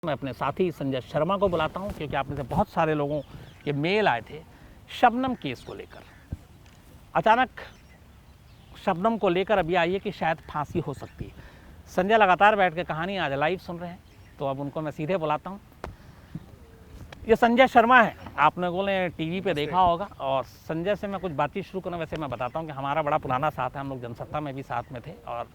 मैं अपने साथी संजय शर्मा को बुलाता हूं क्योंकि आप में से बहुत सारे लोगों के मेल आए थे शबनम केस को लेकर। अचानक शबनम को लेकर अभी आई है कि शायद फांसी हो सकती है। संजय लगातार बैठ के कहानी आज लाइव सुन रहे हैं, तो अब उनको मैं सीधे बुलाता हूं। ये संजय शर्मा है, आप लोगों ने टीवी पे देखा होगा। और संजय से मैं कुछ बातचीत शुरू करूँ, वैसे मैं बताता हूँ कि हमारा बड़ा पुराना साथ है, हम लोग जनसत्ता में भी साथ में थे। और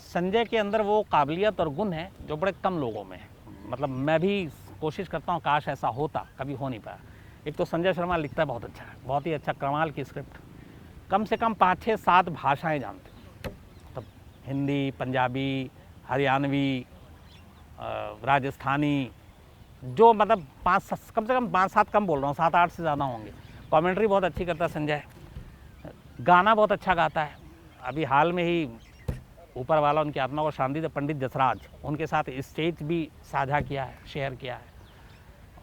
संजय के अंदर वो काबिलियत और गुण है जो बड़े कम लोगों में है। मतलब मैं भी कोशिश करता हूँ, काश ऐसा होता, कभी हो नहीं पाया। एक तो संजय शर्मा लिखता है बहुत अच्छा है, बहुत ही अच्छा, कमाल की स्क्रिप्ट, कम से कम 5, 6, 7 भाषाएं जानते हैं, मतलब हिंदी, पंजाबी, हरियाणवी, राजस्थानी, जो मतलब कम से कम 5, 7 कम बोल रहा हूँ, 7, 8 से ज़्यादा होंगे। कमेंट्री बहुत अच्छी करता है संजय, गाना बहुत अच्छा गाता है। अभी हाल में ही ऊपर वाला उनकी आत्मा को शांति दे, पंडित जसराज, उनके साथ स्टेज भी साझा किया है, शेयर किया है।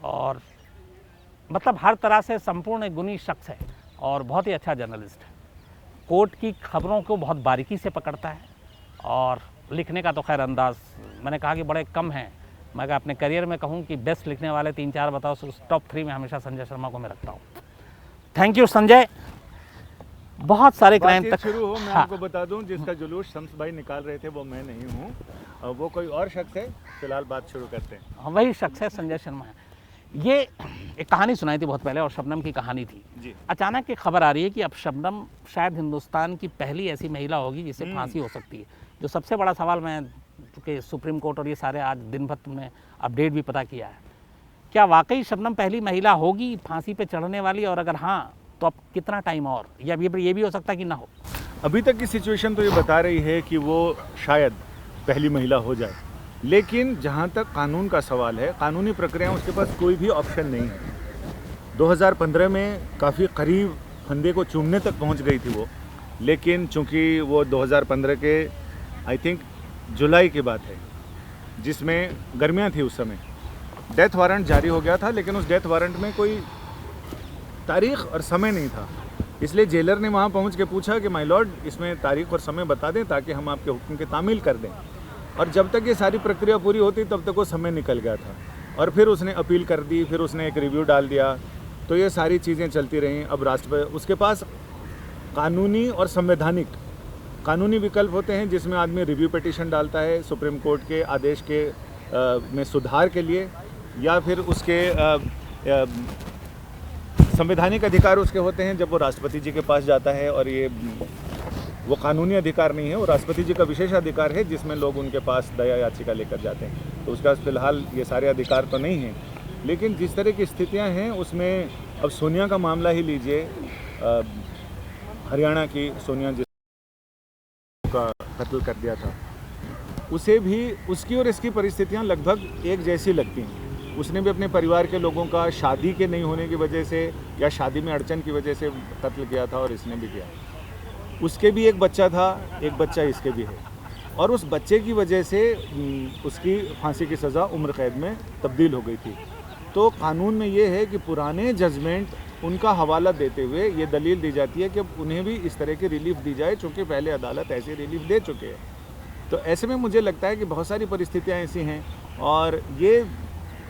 और मतलब हर तरह से संपूर्ण एक गुणी शख्स है और बहुत ही अच्छा जर्नलिस्ट है। कोर्ट की खबरों को बहुत बारीकी से पकड़ता है और लिखने का तो खैर अंदाज मैंने कहा कि बड़े कम हैं। मैं अगर अपने करियर में कहूँ कि बेस्ट लिखने वाले 3-4 बताओ, तो उस टॉप 3 में हमेशा संजय शर्मा को मैं रखता हूँ। Thank you Sanjay. बहुत सारे क्राइम तक शुरू हो, मैं आपको बता दूं, जिसका जुलूस शम्स भाई निकाल रहे थे वो मैं नहीं हूं, वो कोई और शख्स है। फिलहाल बात शुरू करते हैं। वही शख्स है, संजय शर्मा है। ये एक कहानी सुनाई थी बहुत पहले और शबनम की कहानी थी जी। अचानक एक खबर आ रही है कि अब शबनम शायद हिंदुस्तान की पहली ऐसी महिला होगी जिसे फांसी हो सकती है। जो सबसे बड़ा सवाल, मैं चूँकि सुप्रीम कोर्ट और ये सारे आज दिन भर तुमने अपडेट भी पता किया है, क्या वाकई शबनम पहली महिला होगी फांसी पे चढ़ने वाली? और अगर हाँ, तो अब कितना टाइम और, या ये भी हो सकता है कि ना हो? अभी तक की सिचुएशन तो ये बता रही है कि वो शायद पहली महिला हो जाए, लेकिन जहां तक कानून का सवाल है, कानूनी प्रक्रिया, उसके पास कोई भी ऑप्शन नहीं है। 2015 में काफ़ी करीब फंदे को चूमने तक पहुंच गई थी वो, लेकिन चूंकि वो 2015 के आई थिंक जुलाई की बात है, जिसमें गर्मियाँ थी उस समय, डेथ वारंट जारी हो गया था, लेकिन उस डेथ वारंट में कोई तारीख और समय नहीं था। इसलिए जेलर ने वहाँ पहुँच के पूछा कि माय लॉर्ड, इसमें तारीख और समय बता दें ताकि हम आपके हुक्म की तामील कर दें। और जब तक ये सारी प्रक्रिया पूरी होती तब तक वो समय निकल गया था। और फिर उसने अपील कर दी, फिर उसने एक रिव्यू डाल दिया, तो ये सारी चीज़ें चलती रहीं। अब राष्ट्रपति, उसके पास कानूनी और संवैधानिक, कानूनी विकल्प होते हैं जिसमें आदमी रिव्यू पिटीशन डालता है सुप्रीम कोर्ट के आदेश के में सुधार के लिए, या फिर उसके संवैधानिक अधिकार उसके होते हैं जब वो राष्ट्रपति जी के पास जाता है। और ये वो कानूनी अधिकार नहीं है, वो राष्ट्रपति जी का विशेष अधिकार है जिसमें लोग उनके पास दया याचिका लेकर जाते हैं। तो उसके पास फिलहाल ये सारे अधिकार तो नहीं हैं, लेकिन जिस तरह की स्थितियां हैं उसमें, अब सोनिया का मामला ही लीजिए, हरियाणा की सोनिया जिसका कत्ल कर दिया था, उसे भी, उसकी और इसकी परिस्थितियाँ लगभग एक जैसी लगती हैं। उसने भी अपने परिवार के लोगों का शादी के नहीं होने की वजह से या शादी में अड़चन की वजह से कत्ल किया था, और इसने भी किया। उसके भी एक बच्चा था, एक बच्चा इसके भी है, और उस बच्चे की वजह से उसकी फांसी की सज़ा उम्र कैद में तब्दील हो गई थी। तो कानून में ये है कि पुराने जजमेंट उनका हवाला देते हुए ये दलील दी जाती है कि उन्हें भी इस तरह की रिलीफ दी जाए, चूँकि पहले अदालत ऐसी रिलीफ दे चुके हैं। तो ऐसे में मुझे लगता है कि बहुत सारी परिस्थितियाँ ऐसी हैं, और ये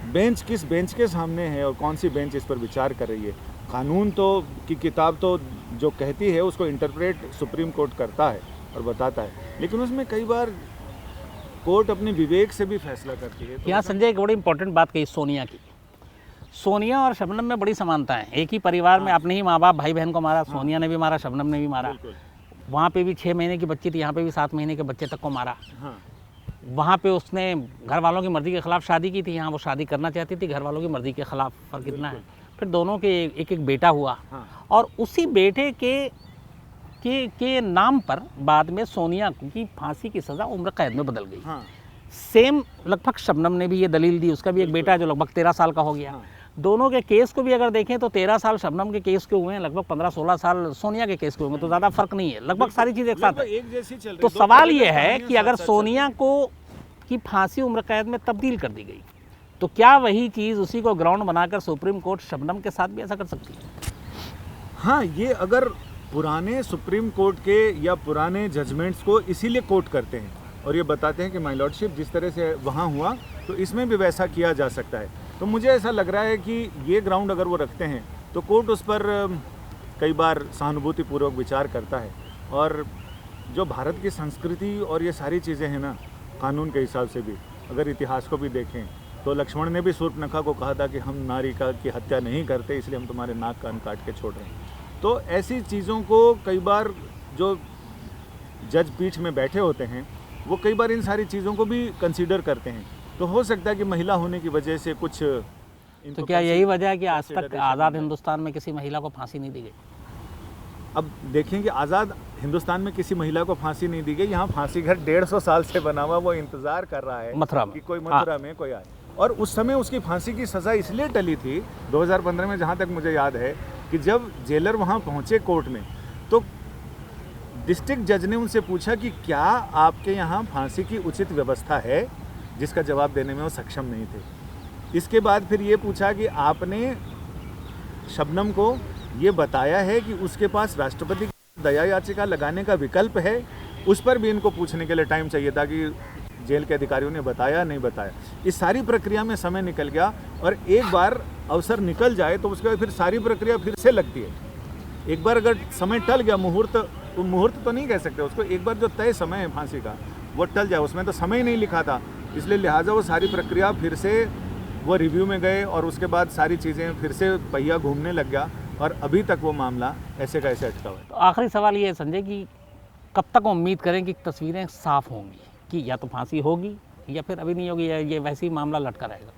बेंच किस बेंच के सामने है और कौन सी बेंच इस पर विचार कर रही है। कानून तो की किताब तो जो कहती है उसको इंटरप्रेट सुप्रीम कोर्ट करता है और बताता है, लेकिन उसमें कई बार कोर्ट अपने विवेक से भी फैसला करती है। तो यहाँ संजय एक बड़ी इंपॉर्टेंट बात कही सोनिया की। सोनिया और शबनम में बड़ी समानता है। एक ही परिवार में अपने ही माँ बाप भाई बहन को मारा, सोनिया ने भी मारा, शबनम ने भी मारा। वहाँ पे भी 6 महीने की बच्ची थी, यहाँ पे भी 7 महीने के बच्चे तक को मारा। वहाँ पे उसने घर वालों की मर्ज़ी के ख़िलाफ़ शादी की थी, यहाँ वो शादी करना चाहती थी घर वालों की मर्ज़ी के ख़िलाफ़। फ़र्क कितना है। फिर दोनों के एक एक बेटा हुआ, और उसी बेटे के नाम पर बाद में सोनिया की फांसी की सज़ा उम्र कैद में बदल गई। सेम लगभग शबनम ने भी ये दलील दी, उसका भी एक बेटा है जो लगभग 13 साल का हो गया। दोनों के केस को भी अगर देखें तो 13 साल शबनम के केस के हुए हैं, लगभग 15-16 साल सोनिया के केस के हुए हैं। तो ज़्यादा फर्क नहीं है, लगभग सारी चीज़ एक साथ है। तो सवाल ये है कि अगर सोनिया की फांसी उम्र कैद में तब्दील कर दी गई, तो क्या वही चीज़ उसी को ग्राउंड बनाकर सुप्रीम कोर्ट शबनम के साथ भी ऐसा कर सकती है? हाँ, ये अगर पुराने सुप्रीम कोर्ट के या पुराने जजमेंट्स को इसीलिए कोर्ट करते हैं और ये बताते हैं कि माय लॉर्डशिप जिस तरह से वहाँ हुआ तो इसमें भी वैसा किया जा सकता है। तो मुझे ऐसा लग रहा है कि ये ग्राउंड अगर वो रखते हैं तो कोर्ट उस पर कई बार सहानुभूतिपूर्वक विचार करता है। और जो भारत की संस्कृति और ये सारी चीज़ें हैं ना, कानून के हिसाब से भी अगर इतिहास को भी देखें तो लक्ष्मण ने भी शूर्पणखा को कहा था कि हम नारी की हत्या नहीं करते, इसलिए हम तुम्हारे नाक कान काट के छोड़ रहे हैं। तो ऐसी चीज़ों को कई बार जो जज पीठ में बैठे होते हैं वो कई बार इन सारी चीज़ों को भी कंसीडर करते हैं। तो हो सकता है कि महिला होने की वजह से कुछ तो क्या यही वजह है कि आज तक आज़ाद हिंदुस्तान में किसी महिला को फांसी नहीं दी गई? अब देखें कि आज़ाद हिंदुस्तान में किसी महिला को फांसी नहीं दी गई। यहाँ फांसी घर 150 साल से बना हुआ, वो इंतज़ार कर रहा है मथुरा में कि कोई मथुरा में कोई आए। और उस समय उसकी फांसी की सज़ा इसलिए टली थी 2015 में, जहाँ तक मुझे याद है, कि जब जेलर वहाँ पहुँचे कोर्ट में तो डिस्ट्रिक्ट जज ने उनसे पूछा कि क्या आपके यहाँ फांसी की उचित व्यवस्था है, जिसका जवाब देने में वो सक्षम नहीं थे। इसके बाद फिर ये पूछा कि आपने शबनम को ये बताया है कि उसके पास राष्ट्रपति की दया याचिका लगाने का विकल्प है। उस पर भी इनको पूछने के लिए टाइम चाहिए था कि जेल के अधिकारियों ने बताया नहीं बताया। इस सारी प्रक्रिया में समय निकल गया और एक बार अवसर निकल जाए तो उसके बाद फिर सारी प्रक्रिया फिर से लगती है। एक बार अगर समय टल गया, मुहूर्त तो नहीं कह सकते उसको, एक बार जो तय समय है फांसी का वो टल जाए, उसमें तो समय ही नहीं लिखा था, इसलिए लिहाजा वो सारी प्रक्रिया फिर से वो रिव्यू में गए और उसके बाद सारी चीज़ें फिर से पहिया घूमने लग गया और अभी तक वो मामला ऐसे का ऐसे अटका हुआ है। तो आखिरी सवाल ये है संजय कि कब तक उम्मीद करें कि तस्वीरें साफ होंगी, कि या तो फांसी होगी या फिर अभी नहीं होगी, या ये वैसे ही मामला लटका रहेगा?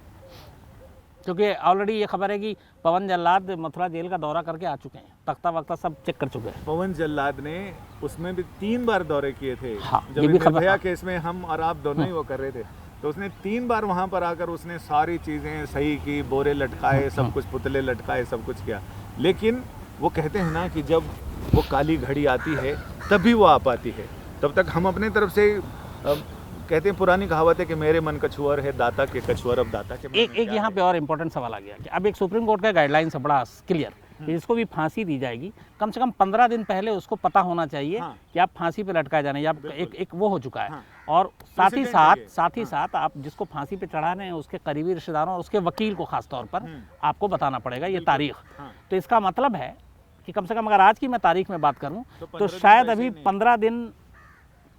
क्योंकि ऑलरेडी ये खबर है कि पवन जल्लाद मथुरा जेल का दौरा करके आ चुके हैं, तख्ता वख्ता सब चेक कर चुके हैं। पवन जल्लाद ने उसमें भी 3 बार दौरे किए थे। हाँ, जब निर्भया केस में हम और आप दोनों ही वो कर रहे थे, तो उसने 3 बार वहाँ पर आकर उसने सारी चीज़ें सही की, बोरे लटकाए, सब कुछ पुतले लटकाए, सब कुछ किया। लेकिन वो कहते हैं ना कि जब वो काली घड़ी आती है तभी वो आ पाती है। तब तक हम अपने तरफ से कहते हैं, पुरानी कहावत है कि मेरे मन कछुअर है दाता के कछुअर, अब दाता के एक यहाँ पे और इम्पोर्टेंट सवाल आ गया कि अब एक सुप्रीम कोर्ट का गाइडलाइंस है बड़ा क्लियर कि जिसको भी फांसी दी जाएगी कम से कम 15 दिन पहले उसको पता होना चाहिए कि आप फांसी पे लटकाए जाने, या एक वो हो चुका है। और साथ ही साथ आप जिसको फांसी पे चढ़ा रहे हैं उसके करीबी रिश्तेदारों और उसके वकील को खास तौर पर आपको बताना पड़ेगा ये तारीख। तो इसका मतलब है कि कम से कम अगर आज की मैं तारीख में बात करूं तो शायद अभी 15 दिन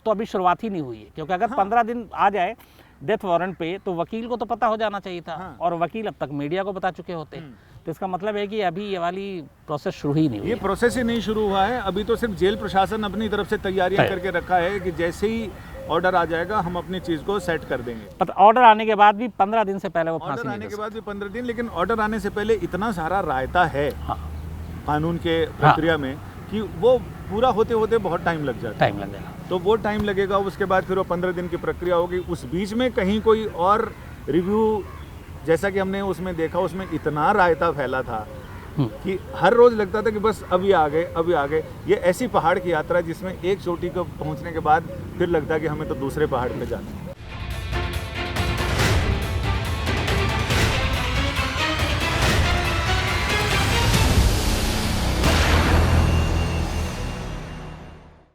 तो अभी शुरुआत ही नहीं हुई है, क्योंकि अगर 15 दिन आ जाए डेथ वारंट पे तो वकील को तो पता हो जाना चाहिए था। और वकील अब तक मीडिया को बता चुके होते। तो इसका मतलब है कि अभी ये वाली प्रोसेस शुरू ही नहीं हुई। ये प्रोसेस ही नहीं शुरू हुआ है अभी, तो सिर्फ जेल प्रशासन अपनी तरफ से तैयारियां करके रखा है कि जैसे ही ऑर्डर आ जाएगा हम अपनी चीज़ को सेट कर देंगे। ऑर्डर आने के बाद भी 15 दिन से पहले वो फांसी ऑर्डर आने के बाद भी 15 दिन, लेकिन ऑर्डर आने से पहले इतना सारा रायता है कानून के प्रक्रिया में कि वो पूरा होते होते बहुत टाइम लग जाएगा। तो वो टाइम लगेगा, उसके बाद फिर वो 15 दिन की प्रक्रिया होगी। उस बीच में कहीं कोई और रिव्यू, जैसा कि हमने उसमें देखा, उसमें इतना रायता फैला था कि हर रोज लगता था कि बस अभी आ गए। ये ऐसी पहाड़ की यात्रा जिसमें एक चोटी को पहुंचने के बाद फिर लगता है कि हमें तो दूसरे पहाड़ पे जाना है।